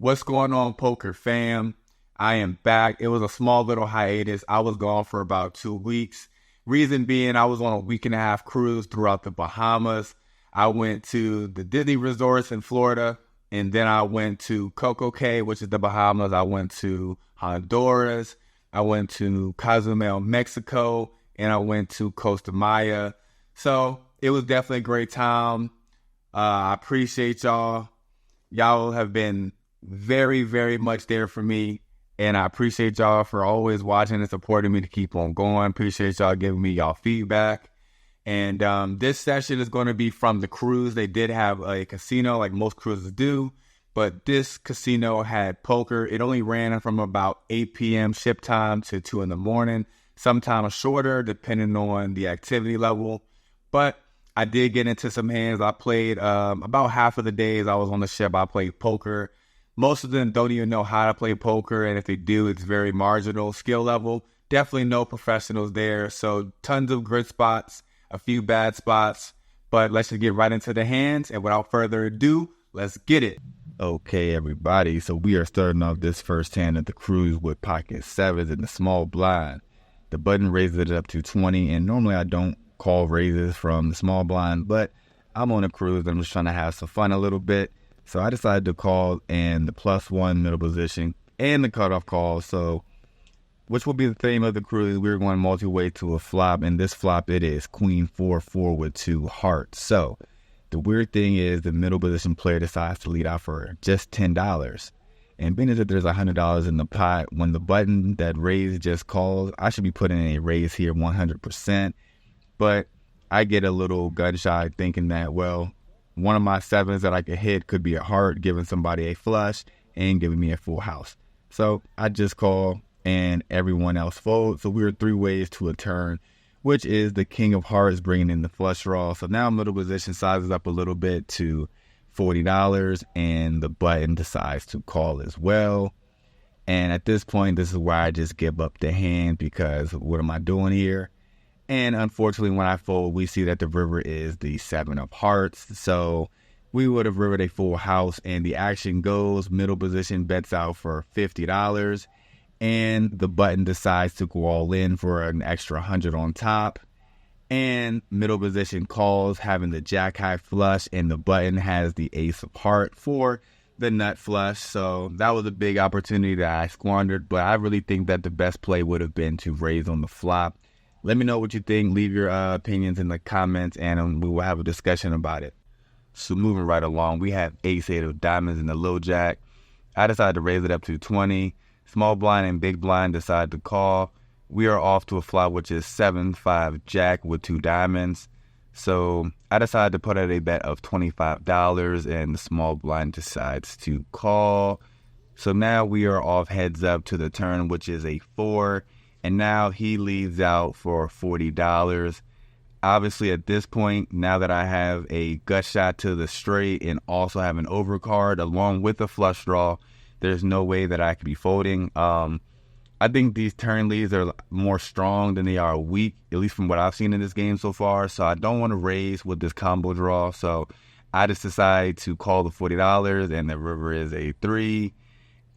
What's going on, poker fam? I am back. It was a small little hiatus. I was gone for about 2 weeks. Reason being, I was on a week and a half cruise throughout the Bahamas. I went to the Disney resorts in Florida, and then I went to Coco Cay, which is the Bahamas. I went to Honduras. I went to Cozumel, Mexico, and I went to Costa Maya. So it was definitely a great time. I appreciate y'all. Y'all have been very, very much there for me. And I appreciate y'all for always watching and supporting me to keep on going. Appreciate y'all giving me y'all feedback. And this session is going to be from the cruise. They did have a casino like most cruises do. But this casino had poker. It only ran from about 8 p.m. ship time to 2 in the morning. Sometimes shorter depending on the activity level. But I did get into some hands. I played about half of the days I was on the ship. I played poker. Most of them don't even know how to play poker, and if they do, it's very marginal skill level. Definitely no professionals there, so tons of good spots, a few bad spots, but let's just get right into the hands, and without further ado, let's get it. Okay, everybody, so we are starting off this first hand of the cruise with pocket sevens in the small blind. The button raises it up to 20, and normally I don't call raises from the small blind, but I'm on a cruise, I'm just trying to have some fun a little bit. So I decided to call in the +1 middle position and the cutoff call. So, which will be the theme of the cruise. We're going multi-way to a flop. And this flop, it is Queen 4-4 with 2 hearts. So, the weird thing is the middle position player decides to lead out for just $10. And being that there's $100 in the pot, when the button that raise just calls, I should be putting in a raise here 100%. But I get a little gun shy thinking that, well, one of my sevens that I could hit could be a heart, giving somebody a flush and giving me a full house. So I just call and everyone else folds. So we were 3 ways to a turn, which is the king of hearts bringing in the flush draw. So now middle position sizes up a little bit to $40 and the button decides to call as well. And at this point, this is where I just give up the hand because what am I doing here? And unfortunately, when I fold, we see that the river is the 7 of hearts. So we would have rivered a full house. And the action goes, middle position bets out for $50. And the button decides to go all in for an extra 100 on top. And middle position calls, having the jack high flush. And the button has the ace of heart for the nut flush. So that was a big opportunity that I squandered. But I really think that the best play would have been to raise on the flop. Let me know what you think. Leave your opinions in the comments, and we will have a discussion about it. So moving right along, we have ace-8 of diamonds in the low jack. I decided to raise it up to 20. Small blind and big blind decide to call. We are off to a flop, which is 7-5 jack with 2 diamonds. So I decided to put out a bet of $25, and the small blind decides to call. So now we are off heads up to the turn, which is a 4. And now he leads out for $40. Obviously, at this point, now that I have a gut shot to the straight and also have an overcard along with a flush draw, there's no way that I could be folding. I think these turn leads are more strong than they are weak, at least from what I've seen in this game so far. So I don't want to raise with this combo draw. So I just decided to call the $40, and the river is a 3.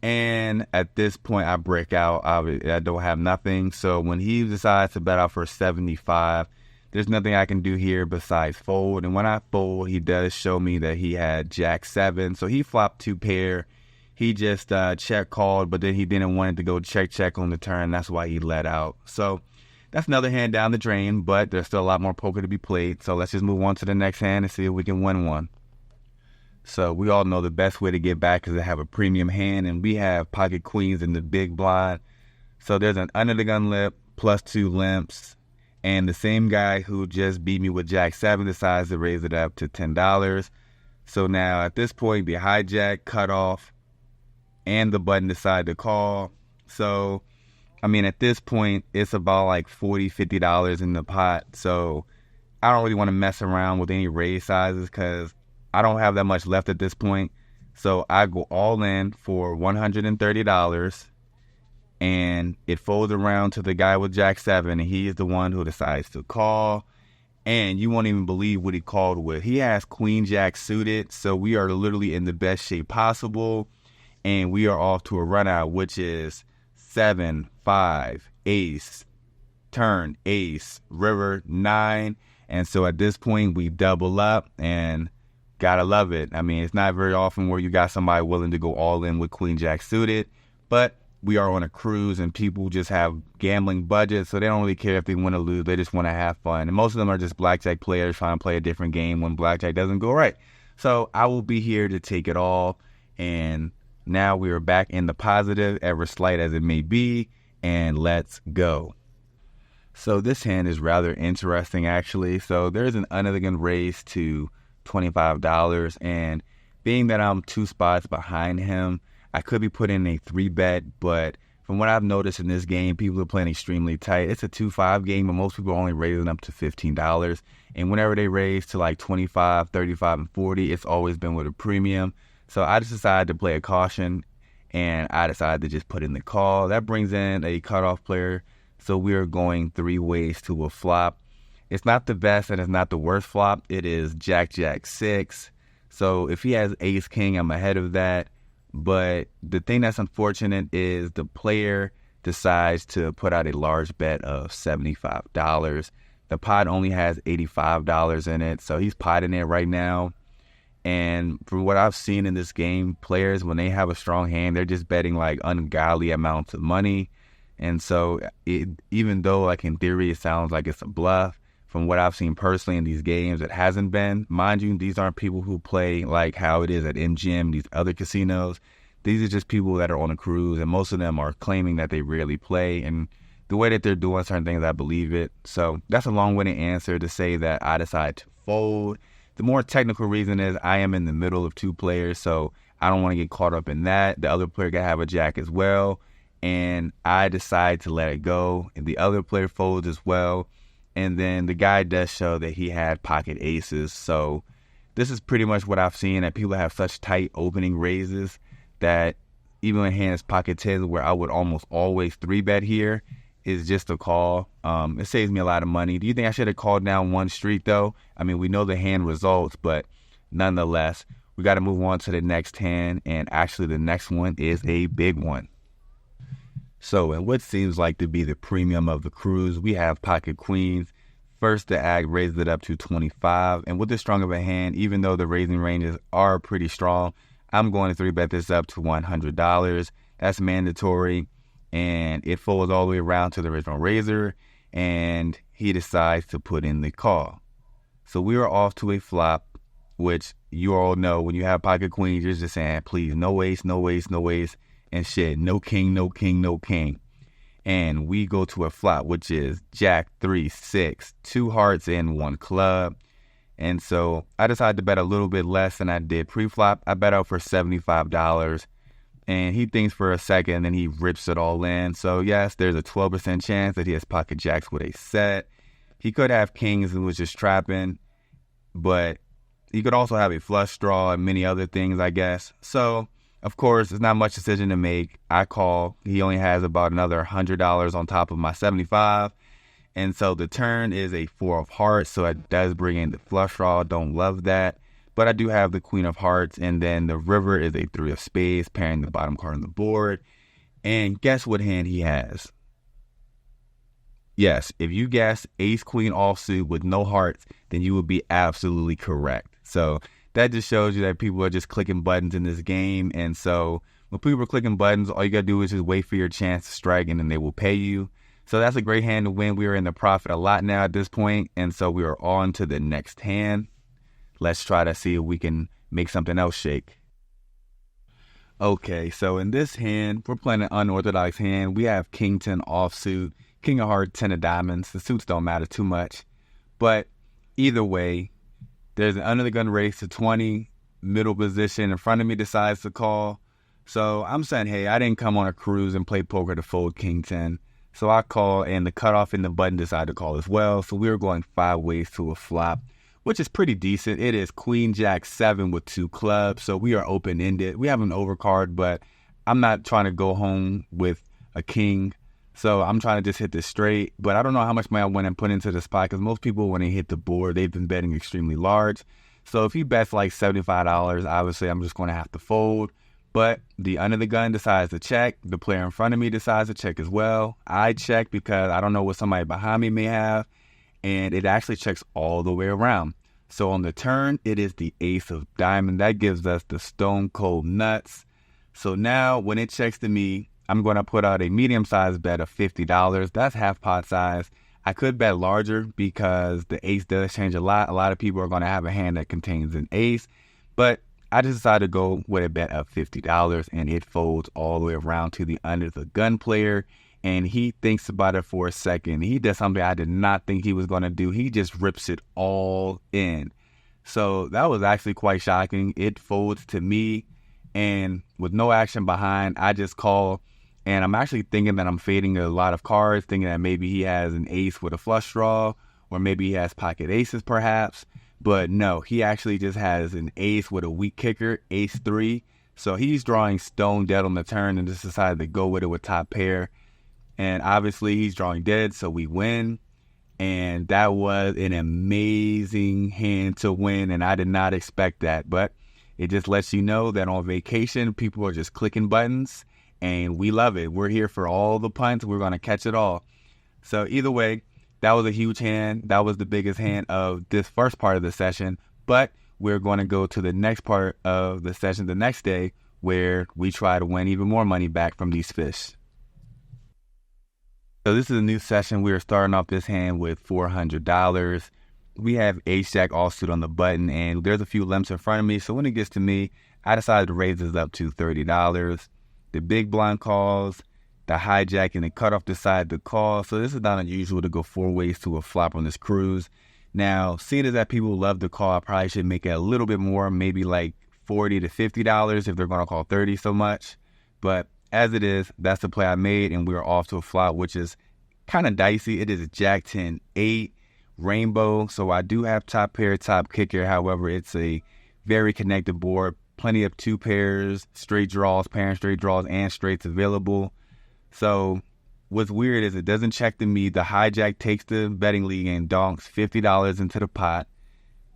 And at this point, I break out. I don't have nothing. So when he decides to bet out for 75, there's nothing I can do here besides fold. And when I fold, he does show me that he had jack 7. So he flopped 2 pair. He just check called, but then he didn't want it to go check on the turn. That's why he let out. So that's another hand down the drain, but there's still a lot more poker to be played. So let's just move on to the next hand and see if we can win one. So we all know the best way to get back is to have a premium hand, and we have pocket queens in the big blind. So there's an under the gun lip, +2 limps, and the same guy who just beat me with jack 7 decides to raise it up to $10. So now at this point, the hijack, cutoff, and the button decide to call. So, I mean, at this point, it's about like $40, $50 in the pot. So I don't really want to mess around with any raise sizes because I don't have that much left at this point. So I go all in for $130, and it folds around to the guy with jack 7, and he is the one who decides to call. And you won't even believe what he called with. He has queen jack suited, so we are literally in the best shape possible. and we are off to a run out, which is 7, 5, ace, turn, ace, river, 9. And so at this point, we double up, and gotta love it. I mean, it's not very often where you got somebody willing to go all in with queen jack suited, but we are on a cruise, and people just have gambling budgets, so they don't really care if they win or lose. They just want to have fun. And most of them are just blackjack players trying to play a different game when blackjack doesn't go right. So I will be here to take it all, and now we are back in the positive, ever slight as it may be, and let's go. So this hand is rather interesting, actually. So there's an unelegant raise to $25, and being that I'm 2 spots behind him, I could be putting a 3-bet, but from what I've noticed in this game, people are playing extremely tight. It's a 2-5 game, but most people are only raising up to $15. And whenever they raise to like 25, 35, and 40, it's always been with a premium. So I just decided to play a caution, and I decided to just put in the call. That brings in a cutoff player. So we are going 3 ways to a flop. It's not the best and it's not the worst flop. It is Jack, Jack, 6. So if he has Ace, King, I'm ahead of that. But the thing that's unfortunate is the player decides to put out a large bet of $75. The pot only has $85 in it, so he's potting it right now. And from what I've seen in this game, players, when they have a strong hand, they're just betting like ungodly amounts of money. And so even though like in theory it sounds like it's a bluff, from what I've seen personally in these games, it hasn't been. Mind you, these aren't people who play like how it is at MGM, these other casinos. These are just people that are on a cruise, and most of them are claiming that they rarely play. And the way that they're doing certain things, I believe it. So that's a long-winded answer to say that I decided to fold. The more technical reason is I am in the middle of 2 players, so I don't want to get caught up in that. The other player can have a jack as well, and I decide to let it go. And the other player folds as well. And then the guy does show that he had pocket aces. So this is pretty much what I've seen, that people have such tight opening raises that even when hands pocket 10s, where I would almost always 3-bet here, is just a call. It saves me a lot of money. Do you think I should have called down 1 street though? I mean, we know the hand results, but nonetheless, we got to move on to the next hand. And actually the next one is a big one. So in what seems like to be the premium of the cruise, we have pocket queens. First, the ag raises it up to 25. And with this strong of a hand, even though the raising ranges are pretty strong, I'm going to 3-bet this up to $100. That's mandatory. And it folds all the way around to the original raiser. And he decides to put in the call. So we are off to a flop, which you all know when you have pocket queens, you're just saying, please, no ace, no ace, no ace. And shit, no king, no king, no king. And we go to a flop, which is Jack, 3, 6, 2 hearts and 1 club. And so I decided to bet a little bit less than I did pre-flop. I bet out for $75. And he thinks for a second, and then he rips it all in. So yes, there's a 12% chance that he has pocket jacks with a set. He could have kings and was just trapping. But he could also have a flush draw and many other things, I guess. So of course, it's not much decision to make. I call. He only has about another $100 on top of my 75. And so the turn is a 4 of hearts, so it does bring in the flush draw. Don't love that. But I do have the queen of hearts, and then the river is a 3 of spades, pairing the bottom card on the board. And guess what hand he has? Yes, if you guess ace, queen offsuit with no hearts, then you would be absolutely correct. So that just shows you that people are just clicking buttons in this game. And so when people are clicking buttons, all you got to do is just wait for your chance to strike, and then they will pay you. So that's a great hand to win. We are in the profit a lot now at this point, and so we are on to the next hand. Let's try to see if we can make something else shake. Okay, so in this hand, we're playing an unorthodox hand. We have king 10 offsuit, king of hearts, 10 of diamonds. The suits don't matter too much. But either way, there's an under the gun race to 20, middle position. In front of me decides to call. So I'm saying, hey, I didn't come on a cruise and play poker to fold king 10. So I call, and the cutoff and the button decide to call as well. So we were going 5 ways to a flop, which is pretty decent. It is queen jack 7 with 2 clubs. So we are open-ended. We have an overcard, but I'm not trying to go home with a king. So I'm trying to just hit this straight. But I don't know how much money I went and put into the spot, because most people, when they hit the board, they've been betting extremely large. So if he bets like $75, obviously I'm just going to have to fold. But the under the gun decides to check. The player in front of me decides to check as well. I check because I don't know what somebody behind me may have, and it actually checks all the way around. So on the turn, it is the ace of diamond. That gives us the stone cold nuts. So now when it checks to me, I'm going to put out a medium-sized bet of $50. That's half pot size. I could bet larger because the ace does change a lot. A lot of people are going to have a hand that contains an ace. But I just decided to go with a bet of $50, and it folds all the way around to the under the gun player. And he thinks about it for a second. He does something I did not think he was going to do. He just rips it all in. So that was actually quite shocking. It folds to me, and with no action behind, I just call. And I'm actually thinking that I'm fading a lot of cards, thinking that maybe he has an ace with a flush draw, or maybe he has pocket aces perhaps. But no, he actually just has an ace with a weak kicker, ace 3. So he's drawing stone dead on the turn and just decided to go with it with top pair. And obviously he's drawing dead, so we win. And that was an amazing hand to win, and I did not expect that. But it just lets you know that on vacation, people are just clicking buttons, and we love it. We're here for all the punts. We're going to catch it all. So either way, that was a huge hand. That was the biggest hand of this first part of the session. But we're going to go to the next part of the session the next day, where we try to win even more money back from these fish. So this is a new session. We are starting off this hand with $400. We have ace-jack offsuit on the button, and there's a few limps in front of me. So when it gets to me, I decided to raise this up to $30. The big blind calls, the hijack, and the cutoff decide to call. So this is not unusual to go 4 ways to a flop on this cruise. Now, seeing as that people love to call, I probably should make it a little bit more, maybe like $40 to $50 if they're going to call 30 so much. But as it is, that's the play I made, and we are off to a flop, which is kind of dicey. It is a jack 10 8 rainbow, so I do have top pair, top kicker. However, it's a very connected board. Plenty of 2 pairs, straight draws, pairing straight draws, and straights available. So what's weird is it doesn't check to me. The hijack takes the betting league and donks $50 into the pot.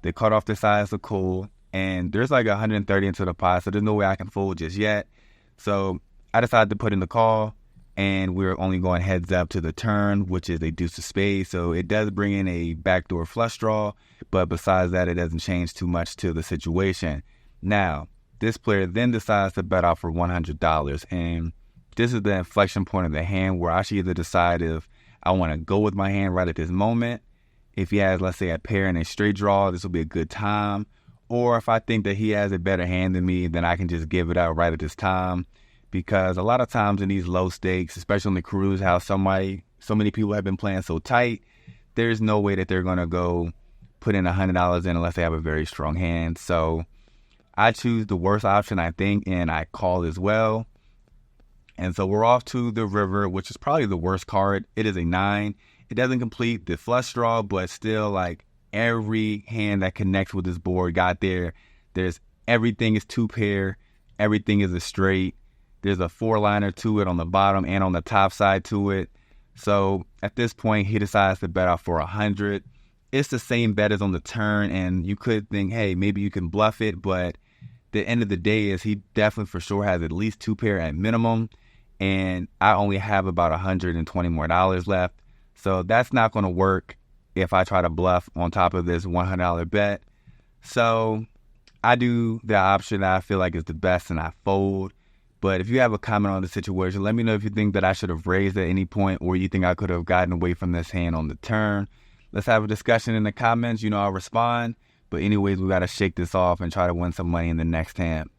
The cutoff decides to call, and there's like 130 into the pot, so there's no way I can fold just yet. So I decided to put in the call, and we're only going heads up to the turn, which is a deuce of spades. So it does bring in a backdoor flush draw, but besides that, it doesn't change too much to the situation. Now, this player then decides to bet out for $100, and this is the inflection point of the hand where I should either decide if I want to go with my hand right at this moment. If he has, let's say, a pair and a straight draw, this will be a good time. Or if I think that he has a better hand than me, then I can just give it out right at this time. Because a lot of times in these low stakes, especially on the cruise, how so many people have been playing so tight, there's no way that they're going to go put in $100 in unless they have a very strong hand. So I choose the worst option, I think, and I call as well. And so we're off to the river, which is probably the worst card. It is a 9. It doesn't complete the flush draw, but still, like, every hand that connects with this board got there. There's everything is 2 pair. Everything is a straight. There's a 4-liner to it on the bottom and on the top side to it. So at this point, he decides to bet out for 100. It's the same bet as on the turn, and you could think, hey, maybe you can bluff it, but the end of the day is he definitely for sure has at least 2 pair at minimum, and I only have about $120 more left. So that's not going to work if I try to bluff on top of this $100 bet. So I do the option that I feel like is the best, and I fold. But if you have a comment on the situation, let me know if you think that I should have raised at any point, or you think I could have gotten away from this hand on the turn. Let's have a discussion in the comments. You know, I'll respond. But anyways, we got to shake this off and try to win some money in the next hand.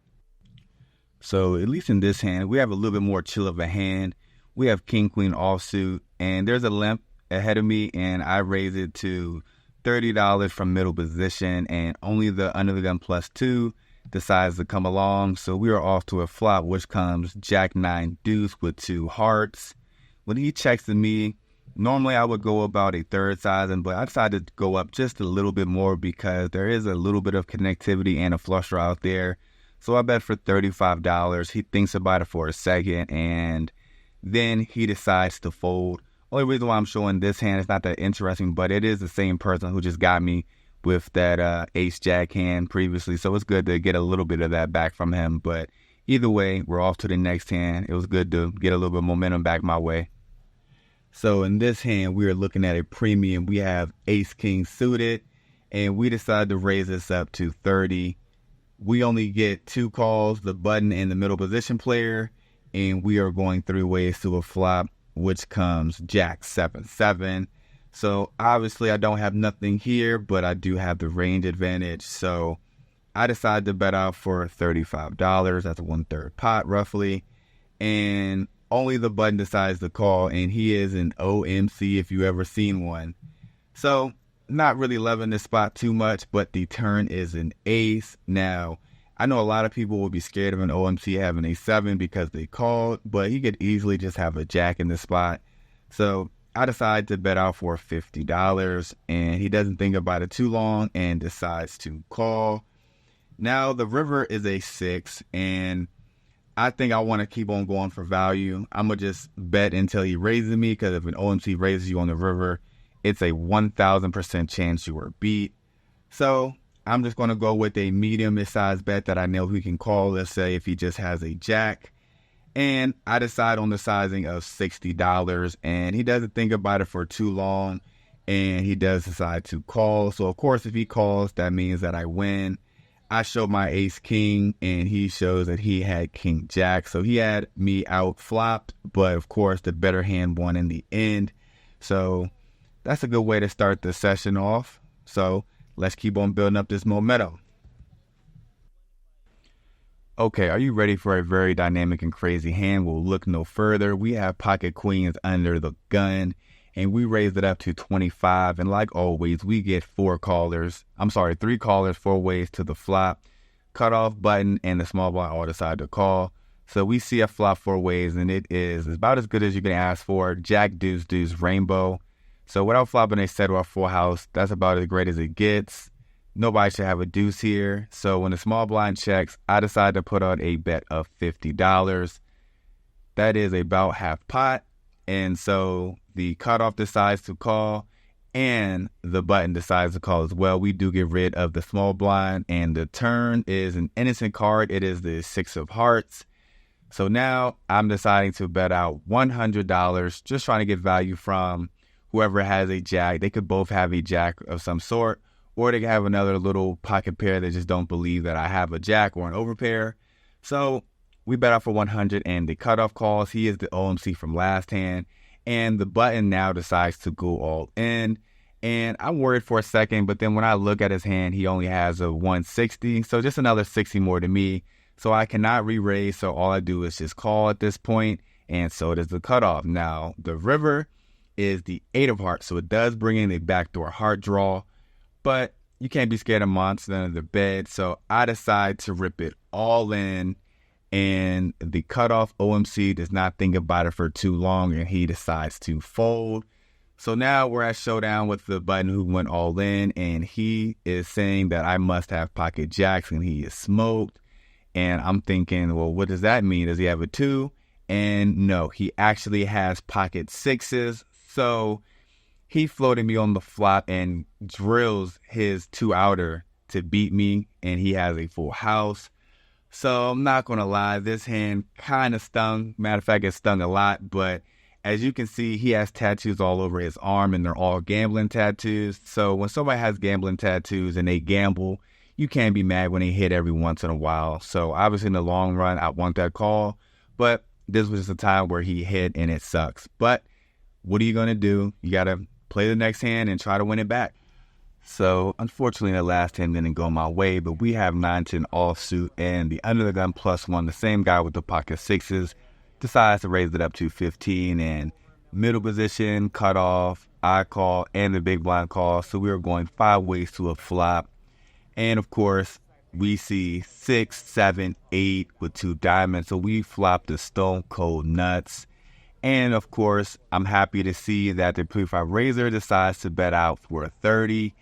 So at least in this hand, we have a little bit more chill of a hand. We have king, queen offsuit, and there's a limp ahead of me, and I raise it to $30 from middle position, and only the under the gun +2 decides to come along. So we are off to a flop, which comes jack 9 deuce with 2 hearts. When he checks to me, normally I would go about a third sizing, but I decided to go up just a little bit more because there is a little bit of connectivity and a flush draw out there. So I bet for $35. He thinks about it for a second, and then he decides to fold. Only reason why I'm showing this hand is not that interesting, but it is the same person who just got me with that ace-jack hand previously. So it's good to get a little bit of that back from him. But Either way, we're off to the next hand. It was good to get a little bit of momentum back my way. So in this hand, we are looking at a premium. We have ace king suited, and we decided to raise this up to 30. We only get 2 calls, the button and the middle position player, and we are going 3 ways to a flop, which comes jack 7-7. So obviously I don't have nothing here, but I do have the range advantage. So I decided to bet out for $35. That's a 1/3 pot roughly. And only the button decides to call, and he is an OMC if you ever seen one. So not really loving this spot too much, but the turn is an ace. Now, I know a lot of people will be scared of an OMC having a 7 because they called, but he could easily just have a jack in this spot. So I decided to bet out for $50, and he doesn't think about it too long and decides to call. Now, the river is a 6, and I think I want to keep on going for value. I'm going to just bet until he raises me, because if an OMC raises you on the river, it's a 1,000% chance you are beat. So I'm just going to go with a medium-sized bet that I know he can call, let's say if he just has a jack. And I decide on the sizing of $60, and he doesn't think about it for too long, and he does decide to call. So, of course, if he calls, that means that I win. I show my ace king, and he shows that he had king jack. So he had me out flopped, but of course the better hand won in the end. So that's a good way to start the session off. So let's keep on building up this momentum. Okay, are you ready for a very dynamic and crazy hand? We'll look no further. We have pocket queens under the gun, and we raised it up to 25. And like always, we get 3 callers, 4 ways to the flop. Cutoff, button, and the small blind all decide to call. So we see a flop 4 ways, and it is about as good as you can ask for. Jack, deuce, deuce, rainbow. So without flopping a set or a full house, that's about as great as it gets. Nobody should have a deuce here. So when the small blind checks, I decide to put on a bet of $50. That is about half pot. And so the cutoff decides to call, and the button decides to call as well. We do get rid of the small blind, and the turn is an innocent card. It is the 6 of hearts. So now I'm deciding to bet out $100, just trying to get value from whoever has a jack. They could both have a jack of some sort, or they could have another little pocket pair that just don't believe that I have a jack or an overpair. So we bet out for 100, and the cutoff calls. He is the OMC from last hand, and the button now decides to go all in. And I'm worried for a second, but then when I look at his hand, he only has a 160, so just another 60 more to me. So I cannot re-raise, so all I do is just call at this point, and so does the cutoff. Now, the river is the 8 of hearts, so it does bring in a backdoor heart draw, but you can't be scared of monsters under the bed, so I decide to rip it all in, and the cutoff OMC does not think about it for too long, and he decides to fold. So now we're at showdown with the button who went all in, and he is saying that I must have pocket jacks, and he is smoked. And I'm thinking, well, what does that mean? Does he have a 2? And no, he actually has pocket 6s. So he floated me on the flop and drills his 2 outer to beat me, and he has a full house. So I'm not going to lie, this hand kind of stung. Matter of fact, it stung a lot, but as you can see, he has tattoos all over his arm, and they're all gambling tattoos. So when somebody has gambling tattoos and they gamble, you can't be mad when they hit every once in a while. So obviously in the long run, I want that call, but this was just a time where he hit and it sucks. But what are you going to do? You got to play the next hand and try to win it back. So unfortunately, the last hand didn't go my way, but we have 9-10 offsuit, and the under the gun +1, the same guy with the pocket 6s, decides to raise it up to 15, and middle position, cutoff, I call, and the big blind call. So we are going 5 ways to a flop. And of course, we see 6, 7, 8 with 2 diamonds. So we flop the stone cold nuts. And of course, I'm happy to see that the pre-flop raiser decides to bet out for a 30.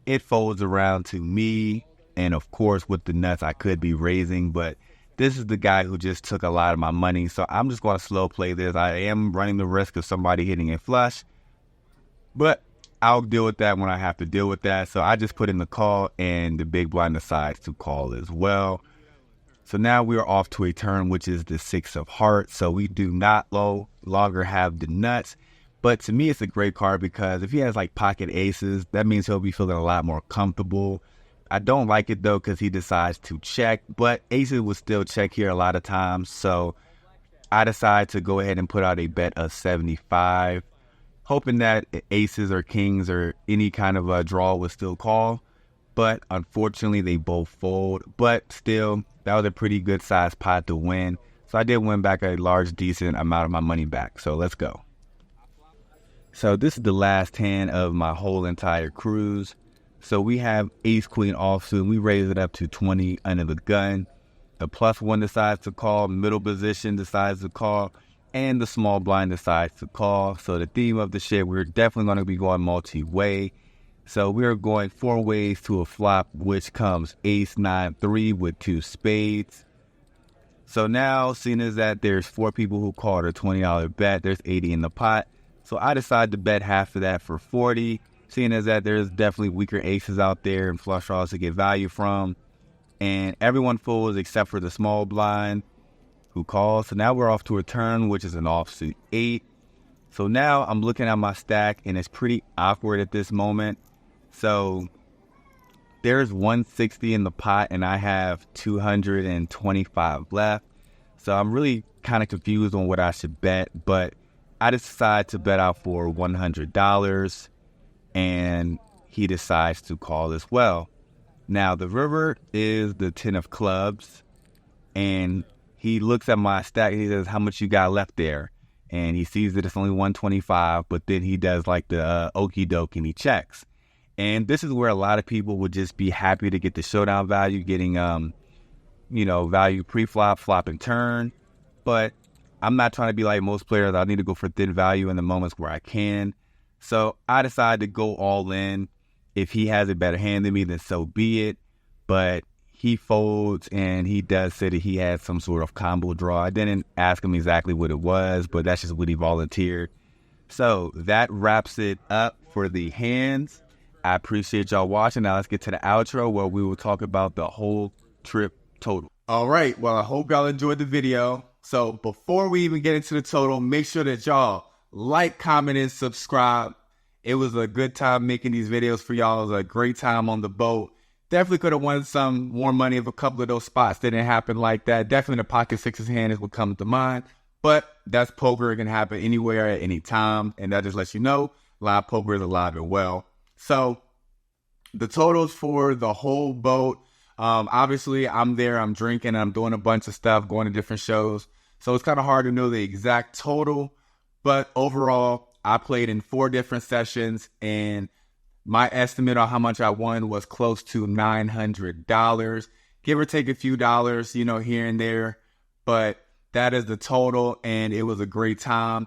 It folds around to me. And of course, with the nuts, I could be raising. But this is the guy who just took a lot of my money. So I'm just going to slow play this. I am running the risk of somebody hitting a flush. But I'll deal with that when I have to deal with that. So I just put in the call, and the big blind decides to call as well. So now we are off to a turn, which is the 6 of hearts. So we do not longer have the nuts. But to me, it's a great card because if he has like pocket aces, that means he'll be feeling a lot more comfortable. I don't like it though because he decides to check, but aces will still check here a lot of times. So I decide to go ahead and put out a bet of 75, hoping that aces or kings or any kind of a draw would still call. But unfortunately, they both fold. But still, that was a pretty good sized pot to win. So I did win back a large, decent amount of my money back. So let's go. So this is the last hand of my whole entire cruise. So we have ace queen offsuit. We raise it up to 20 under the gun. The +1 decides to call. Middle position decides to call. And the small blind decides to call. So the theme of the shit, we're definitely going to be going multi-way. So we're going 4 ways to a flop, which comes ace 9-3 with 2 spades. So now, seeing as that there's 4 people who called a $20 bet, there's 80 in the pot. So I decided to bet half of that for 40. Seeing as that there's definitely weaker aces out there and flush draws to get value from. And everyone folds except for the small blind who calls. So now we're off to a turn, which is an offsuit 8. So now I'm looking at my stack and it's pretty awkward at this moment. So there's 160 in the pot and I have 225 left. So I'm really kind of confused on what I should bet, but I decide to bet out for $100 and he decides to call as well. Now the river is the 10 of clubs and he looks at my stack and he says, how much you got left there? And he sees that it's only 125, but then he does like the okie doke and he checks. And this is where a lot of people would just be happy to get the showdown value, getting, value pre-flop, flop, and turn. But I'm not trying to be like most players. I need to go for thin value in the moments where I can. So I decided to go all in. If he has a better hand than me, then so be it. But he folds, and he does say that he had some sort of combo draw. I didn't ask him exactly what it was, but that's just what he volunteered. So that wraps it up for the hands. I appreciate y'all watching. Now let's get to the outro where we will talk about the whole trip total. All right. Well, I hope y'all enjoyed the video. So before we even get into the total, make sure that y'all like, comment, and subscribe. It was a good time making these videos for y'all. It was a great time on the boat. Definitely could have won some more money if a couple of those spots didn't happen like that. Definitely the pocket sixes hand is what comes to mind. But that's poker. It can happen anywhere at any time. And that just lets you know live poker is alive and well. So the totals for the whole boat, obviously I'm there, I'm drinking, I'm doing a bunch of stuff, going to different shows. So it's kind of hard to know the exact total. But overall, I played in 4 different sessions and my estimate on how much I won was close to $900, give or take a few dollars, here and there. But that is the total and it was a great time.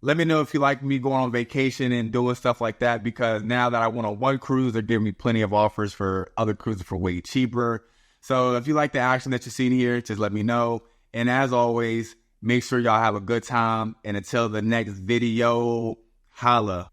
Let me know if you like me going on vacation and doing stuff like that, because now that I went on one cruise, they're giving me plenty of offers for other cruises for way cheaper. So if you like the action that you're seeing here, just let me know. And as always, make sure y'all have a good time. And until the next video, holla.